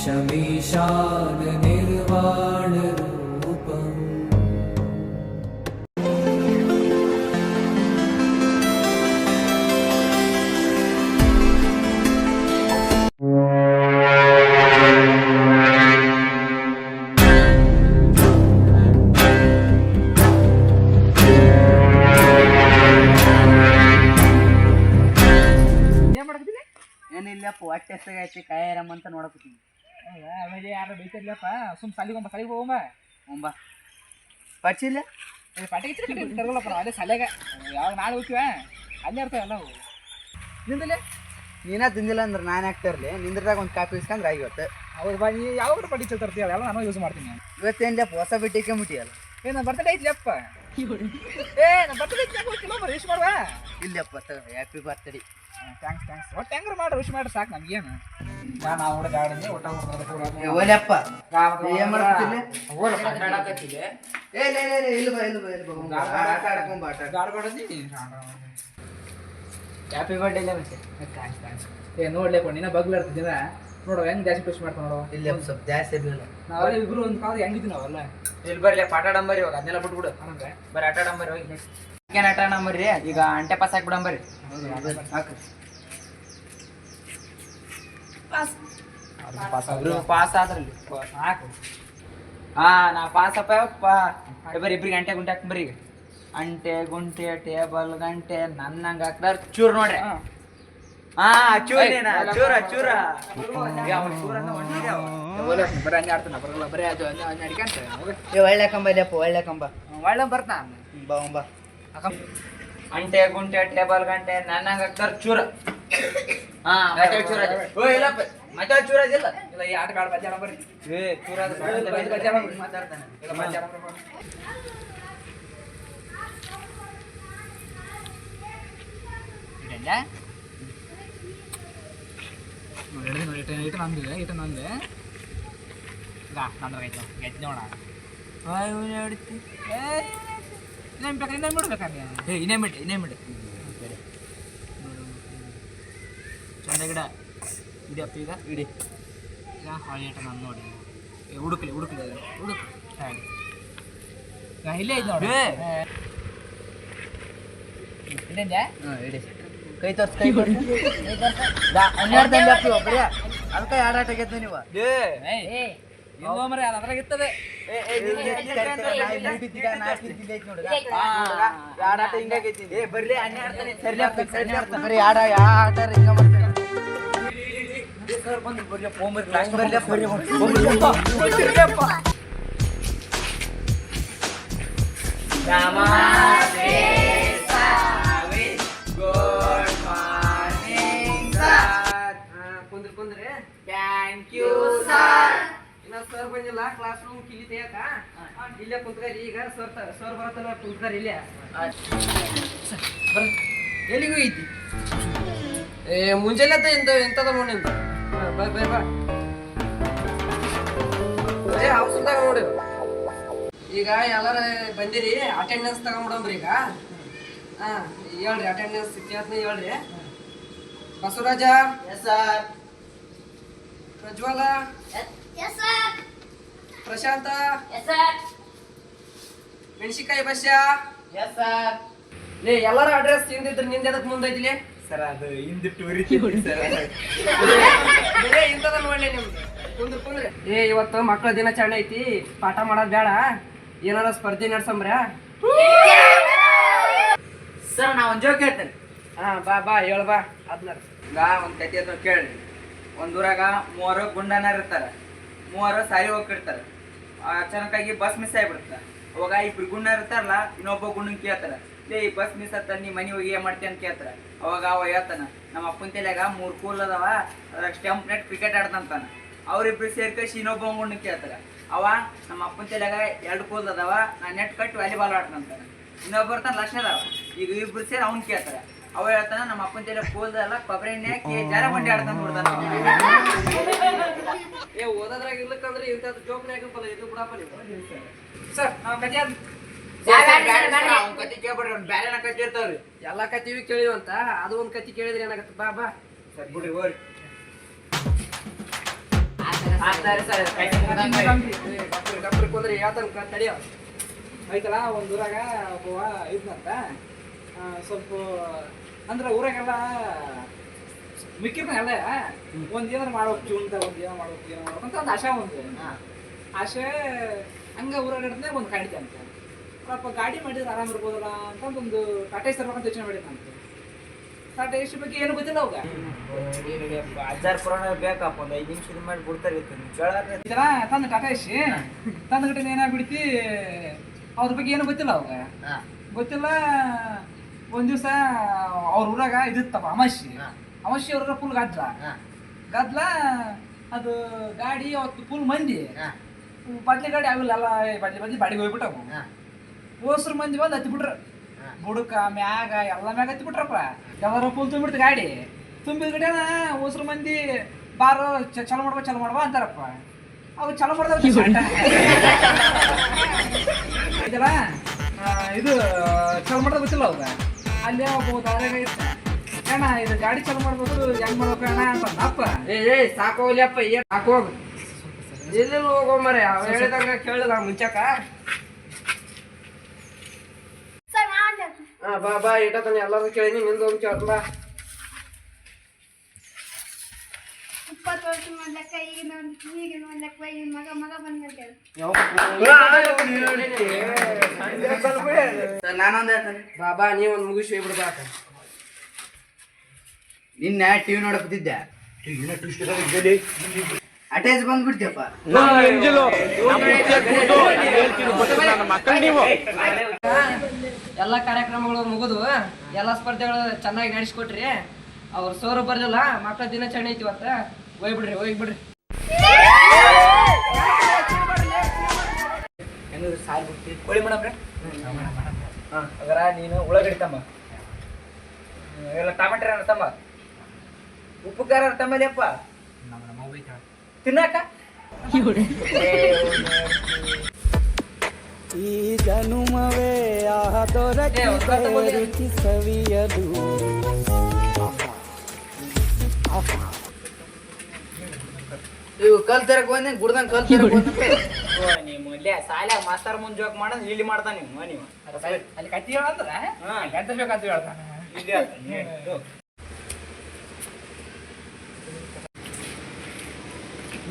शमीशान निर्वाण रूपम् ಏನಿಲ್ಲಪ್ಪ ಹೊಟ್ಟೆ ಎಷ್ಟಾಗೈತಿ ಕಾಯರಮ್ಮ ಅಂತ ನೋಡಕತ್ತೀನಿ. ಆಮೇಲೆ ಯಾರು ಬೈತಿರ್ಲಪ್ಪ ಸುಮ್ ಸಾಲಿಗೆ ಹೋಗಮ್ಮ ಒಂಬ ಪಚ್ಚಿಲ್ಲ ಪಾಟಿಗೆ ತರಗಲ್ಲಪ್ಪ ಅಲ್ಲೇ ಸಾಲ್ಯಾಗ ಯಾವಾಗ ನಾಳೆ ಹೋಗ್ತೀವ ಅಲ್ಲೇ ಇರ್ತಾವೆ ಎಲ್ಲ ನಿಂದಲೇ ನೀನ ತಿಂದಿಲ್ಲ ಅಂದ್ರೆ ನಾನು ಯಾಕೆ ತರಲಿ ನಿಂದ್ರದಾಗ ಒಂದು ಕಾಪಿ ಇಸ್ಕೊಂಡ್ರೆ ಆಗಿವತ್ತು. ಹೌದು ಬಾ ನೀ ಯಾವಾಗ ಪಾಟಿ ತರ್ತೀಯ ಎಲ್ಲ ನಾನು ಯೂಸ್ ಮಾಡ್ತೀನಿ. ಇವತ್ತೇನ್ಲಪ್ಪ ಹೊಸ ಬಿಟ್ಟಿಕ್ಕೆ ಮುಟ್ಟಿಯಲ್ಲ. ನನ್ನ ಬರ್ತಡೇ ಐತ್ಲಪ್ಪ. ನನ್ನ ಬರ್ತಡೇ ವಿಶ್ ಮಾಡುವ. ಇಲ್ಲಪ್ಪ ಹ್ಯಾಪಿ ಬರ್ತಡೇ. ಥ್ಯಾಂಕ್ಸ್ ಒಟ್ಟು ಹೆಂಗ್ರು ಮಾಡಿ ವಿಶ್ ಮಾಡಿ ಸಾಕು ನಮ್ಗೇನು. ನಾನು ಹುಡುಗ ಗಾಡಿ ಒಟ್ಟ ಓಲಪ್ಪ ಹ್ಯಾಪಿ ಬರ್ಡೇ ಮತ್ತೆ ಥ್ಯಾಂಕ್ಸ್. ನೋಡ್ಲೇಪ್ಪ ನೀನ ಬಗ್ಲಾಡ್ತಿದ್ದೀನ ನೋಡು ಹೆಂಗ್ ಜಾಸ್ತಿ ಖುಷಿ ಮಾಡ್ಕೊಂಡು ನೋಡು. ಇಲ್ಲ ಸ್ವಲ್ಪ ಜಾಸ್ತಿ ಇರಲಿಲ್ಲ. ನಾವೆಲ್ಲ ಇಬ್ರು ಒಂದು ಕಾಲ ಹೆಂಗಿದ್ವಿ ನಾವೆಲ್ಲ. ಇಲ್ಲಿ ಬರ್ಲಿ ಆಟ ಆಡಂಬರಿ ಇವಾಗ ಅದನ್ನೆಲ್ಲ ಬಿಟ್ಬಿಡು. ಬರ್ರಿ ಆಟ ಆಡಂಬರಿ ಹೋಗಿ ಏನ್ ಆಟ ಆಡಂಬರ್ರಿ. ಈಗ ಅಂಟೆ ಪಾಸ್ ಹಾಕ್ಬಿಡಂಬರಿ. ಹಾಕ್ರಿ ಪಾಸ್ ಆದ್ರಲ್ಲಿ ಹಾಕು. ನಾ ಪಾಸ್ ಅಪ್ಪ ಬರೀ ಇಬ್ರಿಗೆ ಅಂಟೆ ಗುಂಟೆ ಹಾಕ್ಬರಿ. ಈಗ ಅಂಟೆ ಗುಂಟೆ ಟೇಬಲ್ ಗಂಟೆ ನನ್ನಂಗ ಹಾಕ್ದಾರ ಚೂರ್ ನೋಡ್ರಿ. ಬರೀ ಹಂಗೆ ಆಡ್ತಾನ ಬರಲ್ಲ ಬರೀ ಅದು ಅಡಿಕಂತ ಒಳ್ಳೆ ಕಂಬ ಇಲ್ಲಪ್ಪ ಒಳ್ಳೆ ಕಂಬ ಒಳ್ಳೆ ಬರ್ತಾನ ಬಾ ಅಂಟೆ ಗುಂಟೆ ಟೇಬಲ್ ಗಂಟೆ ನನ್ನಂಗ ಹಾಕ್ದಾರ ಚೂರ. ಮತ್ತೆ ಚೂರ ಅದಿಲ್ಲ. ಇಲ್ಲ ಈ ಆಟ ಕಾಡ್ ಬಜ್ಜಾಡ ಬರ್ರಿ. ಚೂರ ಮಾತಾಡ್ತಾನೆ. ಇಟ ನಂದಿದೆ ನಂದ್ರಾಯ್ತು ಗೆದ್ದು ನೋಡ ಇನ್ನೇನು ಬಿಡ್ಬೇಕಾಗ ಇನ್ನೇ ಬಿಡಿ ಚಂದ ಗಿಡ ಇಡಪ್ಪ ಈಗ ಇಡಿ. ಈಗ ಹಾಳೇಟ ನಾನು ನೋಡಿ ಹುಡುಕ್ಲಿ ಹಾಗೆ ಇಲ್ಲೇ ಐತೆ ನೋಡಿ. ಇಡಂದೆ ಇಡಿ ಕೈ ತೋರ್ಸ್ ಕೈ ಕೊಡಿ. ಅದಕ್ಕೆ ಆಡಾಟ ಗೆದ್ದು ನೀವು ಮರೆ ಅದ್ರಾಗ ಇರ್ತದೆ. ಆಡಾಟ ಹಿಂಗಾಗೈತಿ. ಬರ್ಲಿ ಬರೀ ಆಟ ಹಿಂಗ ಮಾಡ್ತೇನೆ. ಕುಂದ್ರಿ ಥ್ಯಾಂಕ್ ಯು ಸರ್. ಇನ್ನ ಸರ್ ಬಂದಿಲ್ಲ ಕ್ಲಾಸ್ ರೂಮ್ ಕಿಲಿ ತೆಯಕ ಇಲ್ಲೇ ಕುಂತ್ಕಾರಿ. ಈಗ ಸರ್ ಬರತ್ತಲ್ಲ ಕುಂತ್ಕಾರಿ ಇಲ್ಲೇ. ಎಲ್ಲಿಗೂ ಐತಿ ಮುಂಜಾನೆ ಎಂತದ ನೋಡಿ ಬಾ ಔಷಧಾಗ ನೋಡಿ. ಈಗ ಎಲ್ಲಾರ ಬಂದಿರಿ ಅಟೆಂಡೆನ್ಸ್ ತಗೊಂಡ್ಬಿಡಂಬ್ರಿ. ಈಗ ಹೇಳ್ರಿ ಅಟೆಂಡೆನ್ಸ್ ಕೇಳ್ತೀನಿ ಹೇಳ್ರಿ. ಬಸವರಾಜ ಪ್ರಜ್ವಲ ಪ್ರಶಾಂತ ಮೆಣಸಿಕಾಯಿ ಬಸ್ಯ ಎಲ್ಲಾರ ಅಡ್ರೆಸ್ ತಿಂದಿದ್ರು ನಿಂದ ಎದಕ್ ಮುಂದೈತಿಲಿ ಸರ್ ಅದು ಹಿಂದೆ ಟೂರಿ ಇಂಥದ ನೋಡ್ಲಿ ನಿಮ್ದು ಕುಂದ್ರಿ. ಇವತ್ತು ಮಕ್ಕಳ ದಿನಾಚರಣೆ ಐತಿ, ಪಾಠ ಮಾಡೋದ್ ಬೇಡ, ಏನಾರ ಸ್ಪರ್ಧೆ ನಡ್ಸಂಬ್ರ. ಸರ್ ನಾ ಒಂದ್ ಜೋಕ್ ಹೇಳ್ತೇನೆ. ಬಾ ಹೇಳ ಬಾ. ಈಗ ಒಂದ್ ಕತಿ ಅಂತ ಕೇಳಿ. ಒಂದ್ ಊರಾಗ 3 ಗುಂಡನಾರ ಇರ್ತಾರ. 3 ಸಾರಿ ಹೋಗಿರ್ತಾರ. ಅಚಾನಕ್ಕಾಗಿ ಬಸ್ ಮಿಸ್ ಆಗ್ಬಿಡ್ತ. ಅವಾಗ 2 ಗುಂಡನಾರ ಇರ್ತಾರಲ್ಲ, ಇನ್ನೊಬ್ಬ ಗುಂಡನ್ ಕೇಳ್ತಾರ, ಈ ಬಸ್ ಮಿಸ್ ಆತ ನೀ ಮನಿ ಹೋಗಿ ಏನ್ ಮಾಡ್ತಿ ಅಂತ ಕೇಳ್ತಾರ. ಅವಾಗ ಅವ ಹೇಳ್ತಾನ, ನಮ್ಮ ಅಪ್ಪನ ತಲೆಯಾಗ 3 ಕೂಲ್ ಅದಾವ, ಅದ್ರಾಗ ಸ್ಟಂಪ್ ನೆಟ್ ಕ್ರಿಕೆಟ್ ಆಡ್ದಂತಾನ. ಅವ್ರಿಬ್ರು ಸೇರ್ಕಸಿ ಇನ್ನೊಬ್ಬ ಗುಂಡನ್ ಕೇಳ್ತಾರ. ಅವ ನಮ್ಮ ಅಪ್ಪನ ತಲೆಯಾಗ 2 ಕೂಲ್ ಅದಾವ, ನಾ ನೆಟ್ ಕಟ್ಟಿ ವಾಲಿಬಾಲ್ ಆಡ್ತಂತಾನ. ಇನ್ನೊಬ್ಬ ಬರ್ತಾನ ಲಕ್ಷ ಅದಾವ. ಈಗ ಇಬ್ರು ಸೇರಿ ಅವ್ನ್ ಕೇಳ್ತಾರ. ಅವ ಹೇಳ್ತಾನ, ನಮ್ಮ ಅಪ್ಪನ ತಲೆ ಕೂಲ್ದಲ್ಲ ಕೊಬ್ಬರಿ ಎಣ್ಣೆ ಹಾಕಿ ಜಾರ ಬಂಡಿ ಆಡ್ತಾನ ನೋಡ್ತಾನ. ಓದೋದ್ರಾಗ ಇರ್ಲಿಕ್ಕಂದ್ರೆ ಇಂಥದ್ದು ಜೋಕ್ನ ಹಾಕಪ್ಪಲ್ಲ, ಇದು ಬಿಡಪ್ಪ ನೀವು. ಸರ್ ನಾವು ಕತೆ ಕತಿ ಕೇಳ್ಬಿಡ್ರಿ, ಅವ್ನು ಬ್ಯಾರೆ ಕತಿ ಇರ್ತಾವ್ರಿ. ಎಲ್ಲಾ ಕತಿವಿ ಕೇಳಿವಂತ, ಅದು ಒಂದ್ ಕತಿ ಕೇಳಿದ್ರೆ ಏನಾಗತ್ತೆ. ಬಾ ಸರ್ ಬಿಡ್ರಿ ಹೋರಿ. ಡಾಕ್ಟ್ರಿಗೆ ಹೋದ್ರೆ ಯಾತನ ತಡಿಯೋ ಐತಲ್ಲ ಒಂದು ಊರಾಗ ಒಬ್ಬವ ಇದ್ನಂತ ಸ್ವಲ್ಪ ಅಂದ್ರೆ ಊರಾಗೆಲ್ಲ ಮಿಕ್ಕಿರ್ತಾನೆಲ್ಲ ಒಂದ್ ಏನಾರು ಮಾಡ್ಬೇಕು ಜೀವನದ ಒಂದ್ ಏನೋ ಮಾಡ್ಬೇಕು ಏನೋ ಮಾಡ್ಬೇಕು ಅಂತ ಒಂದು ಆಶೆ ಆಶೆ ಹಂಗ ಊರಾಗ ಇಡ್ತಾನೆ ಒಂದು ಕಾಣಿಕೆ ಅಂತ ಪಾಪ ಗಾಡಿ ಮಾಡಿದ್ರೆ ಆರಾಮ್ ಇರ್ಬೋದಲ್ಲ ಅಂತ ಒಂದು ಟಾಟಾ ಏಸ್ ತರ್ಬೇಕಂತ ಯೋಚನೆ ಮಾಡಿದ್ನಂತ ಟಾಟಾ ಏಸ್ ಬಗ್ಗೆ ಏನು ಗೊತ್ತಿಲ್ಲ ಅವಾಗ ಅಜ್ಜಾರ್ ಪುರಾಣ ಬೇಕಪ್ಪ ಒಂದು 5 ನಿಮಿಷ ಮಾಡಿ ಬಿಡ್ತಾರೆ ಇದೆಲ್ಲ ತಂದ ಟಾಟಾ ಏಸ್ ತಂದ ಕಡೆ ಏನಾಗ್ಬಿಡ್ತಿ ಅವ್ರ ಬಗ್ಗೆ ಏನು ಗೊತ್ತಿಲ್ಲ ಅವಾಗ ಗೊತ್ತಿಲ್ಲ ಒಂದ್ ದಿವಸ ಅವ್ರ ಊರಾಗ ಇದಿತ್ತಪ್ಪ ಅಮಾಶಿ ಅವ್ರ ಫುಲ್ ಗದ್ಲ ಅದು ಗಾಡಿ ಅವತ್ತು ಫುಲ್ ಮಂದಿ ಬದ್ಲಿ ಗಾಡಿ ಆಗಿಲ್ಲ ಎಲ್ಲ ಬದ್ಲಿ ಬಾಡಿಗೆ ಹೋಗ್ಬಿಟ್ಟವು ಓಸ್ರು ಮಂದಿ ಬಂದು ಹತ್ತಿ ಬಿಟ್ರ ಬುಡಕ ಮ್ಯಾಗ ಎಲ್ಲ ಮ್ಯಾಗ ಹತ್ತಿ ಬಿಟ್ರಪ್ಪ ಎಲ್ಲಾರ ಫುಲ್ ತುಂಬಿಡ್ತು ಗಾಡಿ ತುಂಬಿದ ಕಡೆನ ಓಸ್ರು ಮಂದಿ ಬಾರೋ ಚಲೋ ಮಾಡುವ ಅಂತಾರಪ್ಪ ಅವು ಚಲೋ ಮಾಡ್ದವ ಇದಲ್ಲ ಇದು ಚಲೋ ಮಾಡೋದು ಗೊತ್ತಿಲ್ಲ ಅವಾಗ ಅಲ್ಲಿ ಒಬ್ಬ ದಾರ್ಯಾಗ ಇರ್ತ ಅಣ್ಣ ಇದು ಗಾಡಿ ಚಲೋ ಮಾಡ್ಬೇಕು ಹೆಂಗ್ ಮಾಡ್ಬೇಕು ಅಣ್ಣ ಅಂತ ಅಪ್ಪ ಏ ಸಾಕೋಗ್ಲಿಯಪ್ಪ ಏನ್ ಸಾಕೋಗ ಎಲ್ಲೆಲ್ಲಿ ಹೋಗೋ ಮರೆ ಅವ ಹೇಳಿದಂಗ ಕೇಳಿದ ಮುಂಚಕ ಬಾ ಇಟ್ಟತಾನೆ ಎಲ್ಲಾರು ಕೇಳಿನಿ ನಿಂದ ಹೋಗಿ ಕೇಳ ಬಾ 20 ವರ್ಷ ಮಾಡ್ಲಕ್ಕ ಈಗ ನೋಡ್ಲಕ್ಕ ಮಗ ಬಂದ್ಬಿಟ್ಟೆ ನಾನೊಂದು ಹೇಳ್ತಾನೆ ಬಾ ನೀ ಒಂದ್ ಮುಗಿಸಿ ಹೋಗ್ಬಿಡ್ಬಾಕ ನಿನ್ನೆ ಟಿವಿ ನೋಡಕತ್ತಿದ್ದೆ ಅಟ್ಯಾಚ್ ಬಂದ್ಬಿಡ್ತೀಯಪ್ಪ ಎಲ್ಲಾ ಕಾರ್ಯಕ್ರಮಗಳು ಮುಗಿದು ಎಲ್ಲಾ ಸ್ಪರ್ಧೆಗಳು ಚೆನ್ನಾಗಿ ನಡೆಸ್ಕೊಟ್ರಿ ಅವ್ರ ಸೋರು ಬರ್ಲಿಲ್ಲ ಮಕ್ಕಳ ದಿನಾಚರಣೆ ಐತಿ ಇವತ್ತ ಹೋಗ್ಬಿಡ್ರಿ ಹೆಂಗ ಸಾರಿ ಬಿಡ್ತಿ ಕೋಳಿ ಮಾಡಬ್ರೆ ಅದರ ನೀನು ಉಳ್ಳಾಗಡ್ಡಿ ತಮ್ಮ ಎಲ್ಲ ಟಮಾಟರ್ ತಮ್ಮ ಉಪ್ಪು ಖಾರ ತಮ್ಮಲಿಯಪ್ಪ ತಿನ್ನಾಕ ಈ ಜನುಮವೇ ರುಚಿ ಸವಿಯದು ಇವು ಕಲ್ ತರಕ್ ಬಂದೆ ಗುಡ್ದಂಗ್ ಕಲ್ ತರಕ್ ಬಂದ ನೀವು ಇಲ್ಲೇ ಸಾಲ್ಯಾಗ ಮಾಸ್ತರ್ ಮುಂದ್ ಜೋಕ್ ಮಾಡೋದು ಇಲ್ಲಿ ಮಾಡ್ತಾನೆ ನೀವು ಅಲ್ಲಿ ಕತ್ತಿ ಹೇಳಂದ್ರ ಗಂಟಬೇಕಂತ ಹೇಳ್ತಾನೆ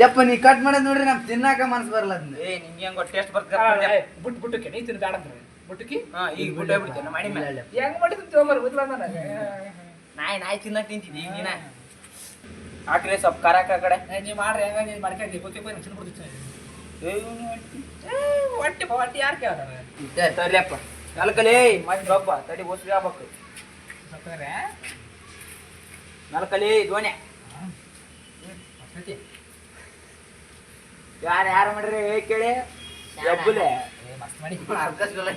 ಯಪ್ಪ ನೀ ಕಟ್ ಮಾಡೋದ್ ನೋಡ್ರಿ ನಮ್ ತಿನ್ನಾಕ ಮನ್ಸ್ ಬರಲ್ಲ ಅದನ್ನ ನಿಂಗೆ ಹೆಂಗೋ ಟೇಸ್ಟ್ ಬರ್ತದೆ ಬುಟ್ಟಕ್ಕೆ ನೀ ತಿನ್ ಬೇಡ ಅಂದ್ರೆ ಬುಟ್ಟಕಿ ಈಗ ಬುಟ್ಟ ಬಿಡ್ತೇನೆ ಮಾಡಿ ಮೇಲೆ ಹೆಂಗ್ ಮಾಡಿದ್ರು ತಗೊಂಬರ್ ಗೊತ್ತಿಲ್ಲ ನನಗೆ ನಾಯಿ ತಿನ್ನಕ್ ತಿಂತಿದ್ದಿ ಈಗ ನೀನ ಹಾಕ್ರಿ ಸ್ವಲ್ಪ ಖಾರ ಕಡೆ ನೀವು ಮಾಡ್ರಿ ಹೆಂಗ ನೀವು ಮಾಡ್ಕೊಂಡು ಗೊತ್ತಿ ಹೋಗಿ ತಿನ್ಬಿಡ್ತೀನಿ ಹೊಟ್ಟಿ ಯಾರು ಕೇಳ್ತಾರೆ ತರ್ಲಿಯಪ್ಪ ನಾಲ್ಕಲೇ ಮಾಡಿ ರೊಬ್ಬ ತಡಿ ಬೋಸ್ರಿ ಆಗ್ಬೇಕು ನಾಲ್ಕಲೇ ಧ್ವನಿ ಯಾರು ಮಾಡ್ರಿ ಕೇಳಿ ಡಬ್ಬುಲೆ ಮಸ್ತ್ ಮಾಡಿ ಕಳ್ಸಿಲ್ಲ